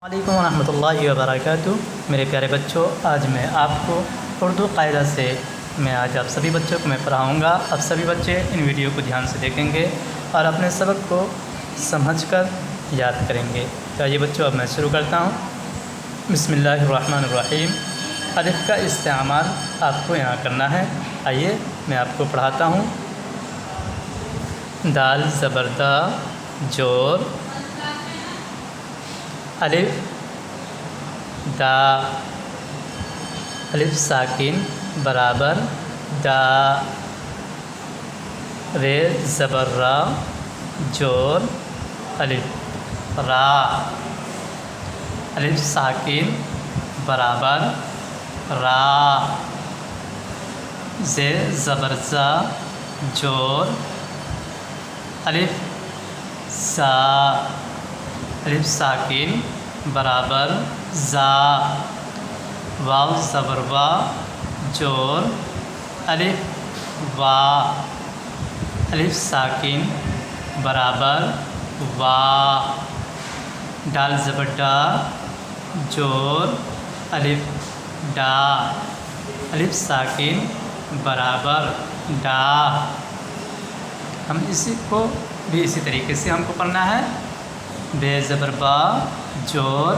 وعلیکم ورحمۃ اللہ وبرکاتہ۔ میرے پیارے بچوں، آج میں آپ کو اردو قاعدہ سے آج آپ سبھی بچوں کو میں پڑھاؤں گا۔ اب سبھی بچے ان ویڈیو کو دھیان سے دیکھیں گے اور اپنے سبق کو سمجھ کر یاد کریں گے۔ تو آئیے بچوں، اب میں شروع کرتا ہوں۔ بسم اللہ الرحمن الرحیم۔ الف کا استعمال آپ کو یہاں کرنا ہے۔ آئیے میں آپ کو پڑھاتا ہوں۔ دال زبر دا جور الف دا، الف ساکن برابر دا، رے زبر را جور الف را، الف ساکن برابر را، زے زبر زا جور الف زا، الف ساکن برابر زا، واو زبر وا جور الف وا، الف ساکن برابر وا، ڈال زبر ڈا جور الف ڈا، الف ساکن برابر ڈا۔ ہم اسی کو بھی اسی طریقے سے ہم کو پڑھنا ہے۔ بے زبر با جور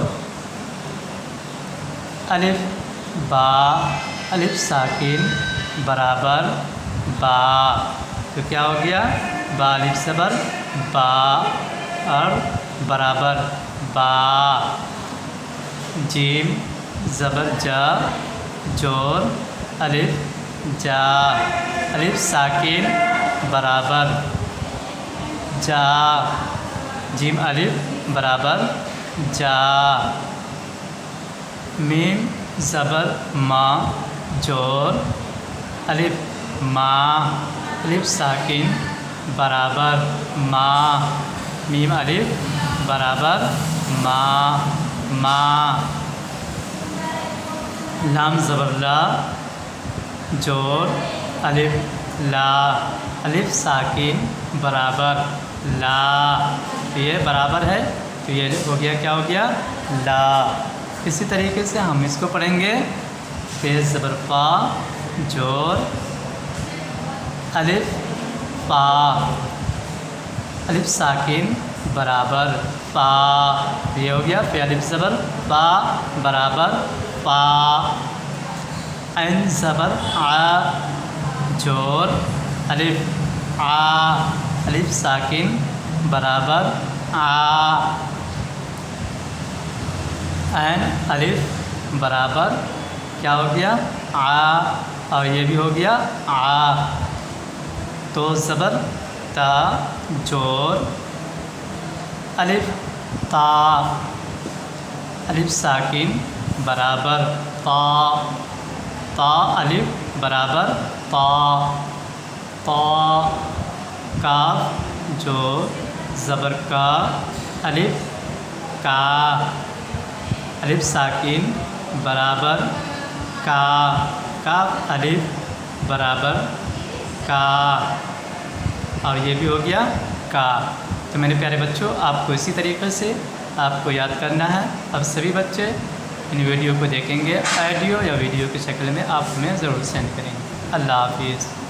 الف با، الف ساکن برابر با، تو کیا ہو گیا؟ با الف زبر با اور برابر با۔ جیم زبر جا جور الف جا، الف ساکن برابر جا، جیم الف برابر جا۔ میم زبر ما جور الف ما، الف ساکن برابر ما، میم الف برابر ما ما۔ لام زبر لا جور الف لا، الف ساکن برابر لا، تو یہ برابر ہے، تو یہ ہو گیا، کیا ہو گیا؟ لا۔ اسی طریقے سے ہم اس کو پڑھیں گے۔ پے زبر پا جور الف پا، الف ساکن برابر پا، یہ ہو گیا پے الف زبر پا برابر پا۔ عین زبر آ جور الف آ، الف ساکن برابر آ، عین الف برابر کیا ہو گیا؟ آ، اور یہ بھی ہو گیا آ۔ تو زبر تا جور الف تا، الف ساکن برابر تا، تا الف برابر تا، تا۔ کاف جو زبر کا الف کا، الف ساکن برابر کا، کاف الف برابر کا، اور یہ بھی ہو گیا کا۔ تو میرے پیارے بچوں، آپ کو اسی طریقے سے آپ کو یاد کرنا ہے۔ اب سبھی بچے ان ویڈیو کو دیکھیں گے، آڈیو یا ویڈیو کی شکل میں آپ ہمیں ضرور سینڈ کریں گے۔ اللہ حافظ۔